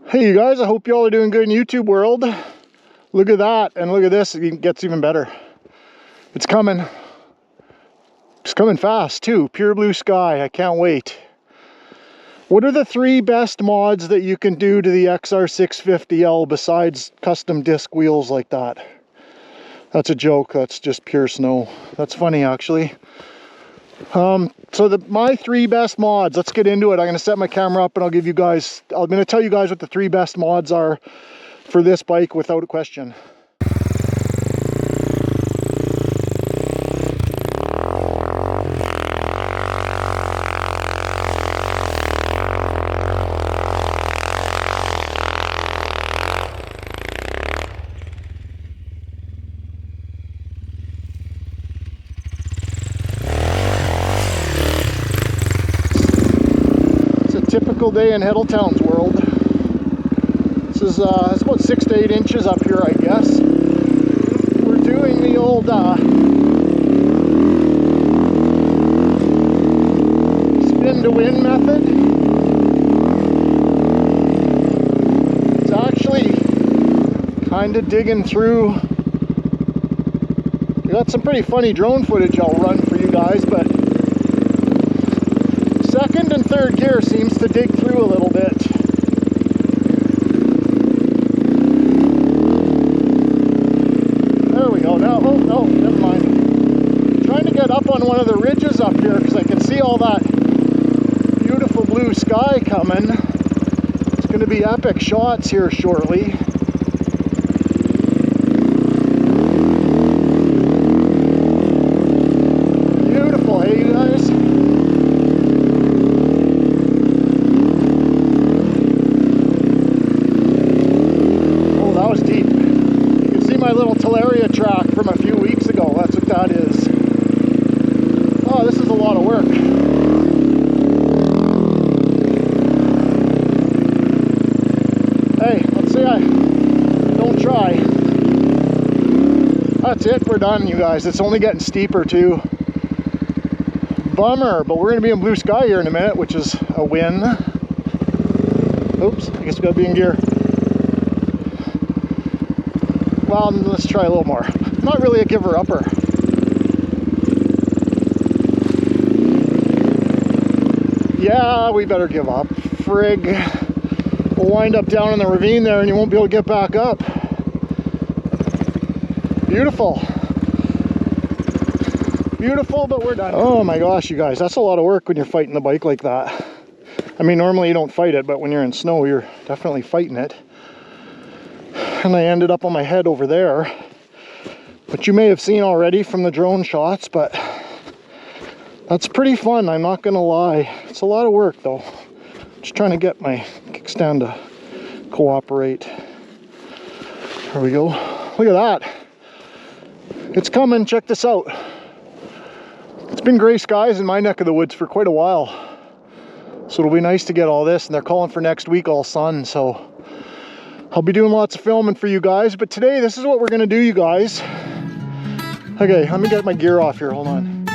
Hey you guys, I hope you all are doing good in YouTube world. Look at that, and look at this, it gets even better. It's coming. It's coming fast too, pure blue sky, I can't wait. What are the 3 best mods that you can do to the XR650L besides custom disc wheels like that? That's a joke, that's just pure snow. That's funny actually. So my 3 best mods, let's get into it. I'm going to set my camera up and I'm going to tell you guys what the 3 best mods are for this bike without a question. Typical day in Heddletown's world. This is it's about 6 to 8 inches up here, I guess. We're doing the old spin to win method. It's actually kind of digging through. We got some pretty funny drone footage I'll run for you guys, but second and third gear seems to dig through a little bit. There we go. Now, oh no, never mind. I'm trying to get up on one of the ridges up here because I can see all that beautiful blue sky coming. It's going to be epic shots here shortly. Beautiful, hey you guys? My little Talaria track from a few weeks ago, that's what that is. Oh, this is a lot of work. Hey, let's say I don't try. That's it, we're done you guys. It's only getting steeper too. Bummer, but we're going to be in blue sky here in a minute, which is a win. Oops, I guess we gotta be in gear. Well, let's try a little more. I'm not really a giver-upper. Yeah, we better give up. Frig. We'll wind up down in the ravine there and you won't be able to get back up. Beautiful. Beautiful, but we're done. Oh my gosh, you guys, that's a lot of work when you're fighting the bike like that. I mean, normally you don't fight it, but when you're in snow, you're definitely fighting it. And I ended up on my head over there, which you may have seen already from the drone shots, but that's pretty fun, I'm not gonna lie. It's a lot of work though. Just trying to get my kickstand to cooperate. There we go. Look at that. It's coming, check this out. It's been gray skies in my neck of the woods for quite a while. So it'll be nice to get all this, and they're calling for next week all sun, so I'll be doing lots of filming for you guys, but today this is what we're gonna do, you guys. Okay, let me get my gear off here, hold on.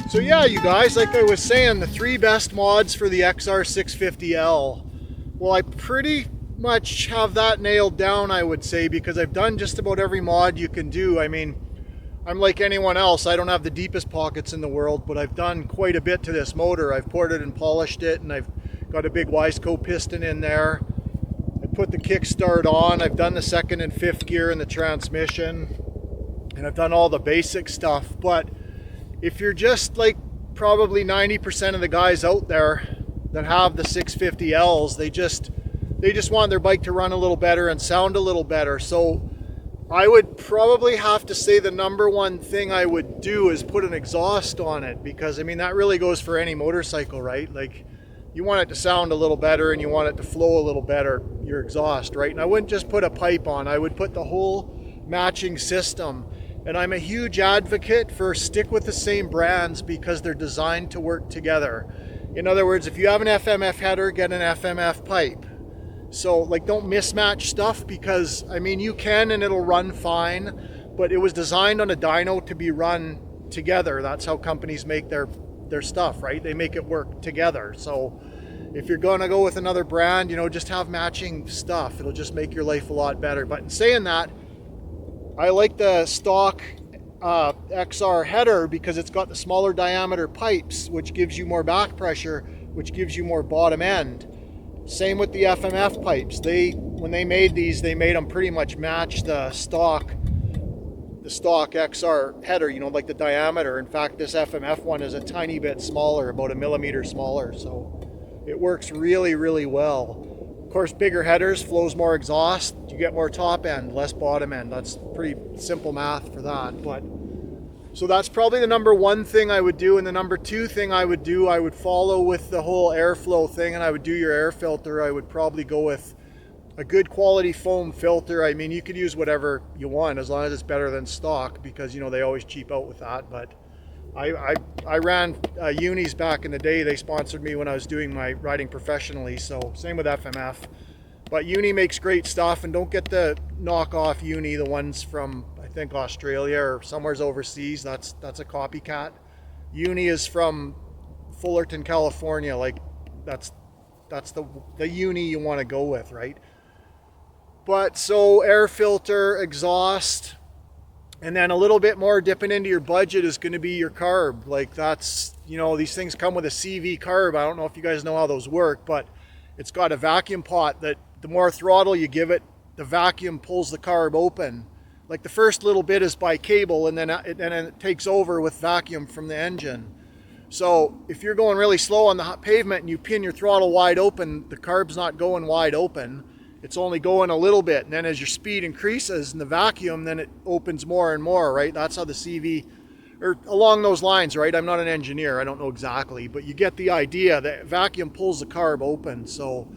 So yeah, you guys, like I was saying, the 3 best mods for the XR650L. Well, I pretty much have that nailed down, I would say, because I've done just about every mod you can do. I mean, I'm like anyone else, I don't have the deepest pockets in the world, but I've done quite a bit to this motor. I've ported and polished it, and I've got a big Wiseco piston in there. I put the kickstart on, I've done the 2nd and 5th gear in the transmission, and I've done all the basic stuff. But if you're just like probably 90% of the guys out there that have the 650Ls, they just want their bike to run a little better and sound a little better. So I would probably have to say the #1 thing I would do is put an exhaust on it, because I mean, that really goes for any motorcycle, right? Like, you want it to sound a little better and you want it to flow a little better, your exhaust, right? And I wouldn't just put a pipe on, I would put the whole matching system. And I'm a huge advocate for stick with the same brands because they're designed to work together. In other words, if you have an FMF header, get an FMF pipe. So like, don't mismatch stuff, because I mean, you can and it'll run fine, but it was designed on a dyno to be run together. That's how companies make their stuff, right? They make it work together. So if you're gonna go with another brand, just have matching stuff. It'll just make your life a lot better. But in saying that, I like the stock XR header because it's got the smaller diameter pipes, which gives you more back pressure, which gives you more bottom end. Same with the FMF pipes. When they made these, they made them pretty much match the stock XR header, like the diameter. In fact, this FMF one is a tiny bit smaller, about 1 millimeter smaller, so it works really, really well. Of course, bigger headers flows more exhaust, you get more top end, less bottom end. That's pretty simple math for that. But so that's probably the number one thing I would do. And the number two thing I would do, I would follow with the whole airflow thing, and I would do your air filter. I would probably go with a good quality foam filter. I mean, you could use whatever you want as long as it's better than stock, because they always cheap out with that. But I ran unis back in the day. They sponsored me when I was doing my riding professionally, so same with FMF. But uni makes great stuff, and don't get the knockoff uni, the ones from I think Australia or somewhere's overseas. That's a copycat. Uni is from Fullerton, California. Like that's the uni you want to go with, right? But so air filter, exhaust, and then a little bit more dipping into your budget is going to be your carb. Like that's, these things come with a CV carb. I don't know if you guys know how those work, but it's got a vacuum pot that the more throttle you give it, the vacuum pulls the carb open. Like the first little bit is by cable, and then it takes over with vacuum from the engine. So if you're going really slow on the pavement and you pin your throttle wide open, the carb's not going wide open. It's only going a little bit, and then as your speed increases in the vacuum, then it opens more and more, right? That's how the CV, or along those lines, right? I'm not an engineer, I don't know exactly, but you get the idea that vacuum pulls the carb open. So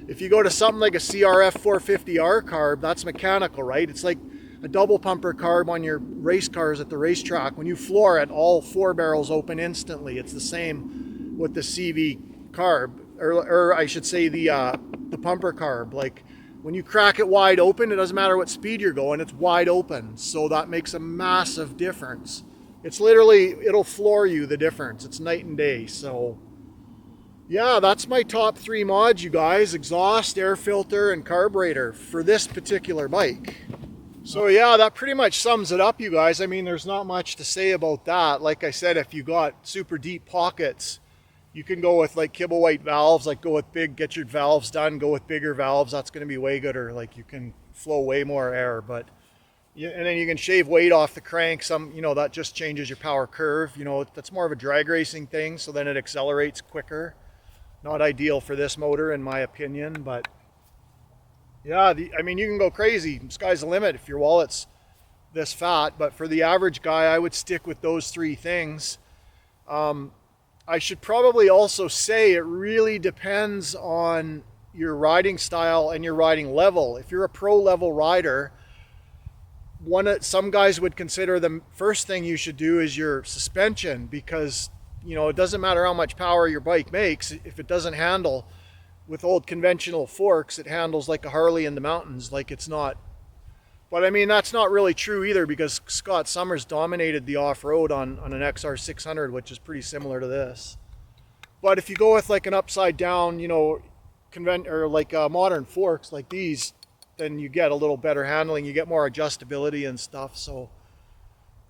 if you go to something like a CRF450R carb, that's mechanical, right? It's like a double pumper carb on your race cars at the racetrack. When you floor it, all 4 barrels open instantly. It's the same with the CV carb, or I should say the pumper carb. Like when you crack it wide open, it doesn't matter what speed you're going, it's wide open. So that makes a massive difference. It's literally, it'll floor you, the difference. It's night and day. So yeah, that's my top 3 mods, you guys: exhaust, air filter, and carburetor for this particular bike. So yeah, that pretty much sums it up, you guys. I mean, there's not much to say about that. Like I said, if you got super deep pockets, you can go with like kibble white valves, like go with get your valves done, go with bigger valves. That's going to be way gooder. Like you can flow way more air, but and then you can shave weight off the crank. That just changes your power curve. That's more of a drag racing thing. So then it accelerates quicker. Not ideal for this motor in my opinion, but yeah, I mean, you can go crazy. Sky's the limit if your wallet's this fat, but for the average guy, I would stick with those 3 things. I should probably also say it really depends on your riding style and your riding level. If you're a pro level rider, some guys would consider the first thing you should do is your suspension, because it doesn't matter how much power your bike makes. If it doesn't handle with old conventional forks, it handles like a Harley in the mountains. Like it's not. But I mean, that's not really true either, because Scott Summers dominated the off-road on an XR600, which is pretty similar to this. But if you go with like an upside down, modern forks like these, then you get a little better handling, you get more adjustability and stuff. So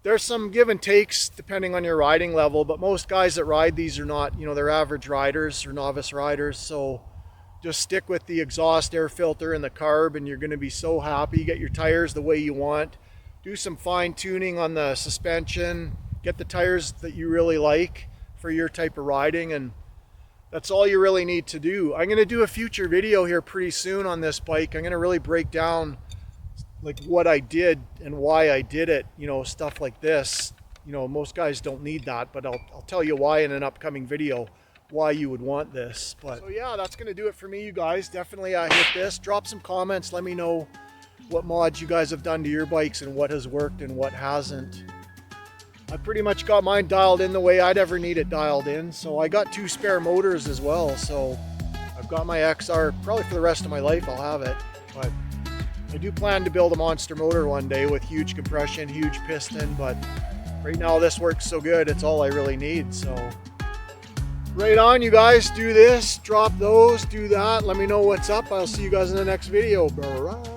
there's some give and takes depending on your riding level, but most guys that ride these are not, they're average riders or novice riders. So just stick with the exhaust, air filter, and the carb, and you're going to be so happy. Get your tires the way you want. Do some fine tuning on the suspension. Get the tires that you really like for your type of riding, and that's all you really need to do. I'm going to do a future video here pretty soon on this bike. I'm going to really break down like what I did and why I did it, stuff like this. Most guys don't need that, but I'll tell you why in an upcoming video, why you would want this. But so yeah, that's going to do it for me, you guys. Definitely hit this. Drop some comments. Let me know what mods you guys have done to your bikes and what has worked and what hasn't. I pretty much got mine dialed in the way I'd ever need it dialed in. So I got 2 spare motors as well. So I've got my XR, probably for the rest of my life I'll have it, but I do plan to build a monster motor one day with huge compression, huge piston, but right now this works so good, it's all I really need. So right on, you guys, do this, drop those, do that, let me know what's up. I'll see you guys in the next video. Bye.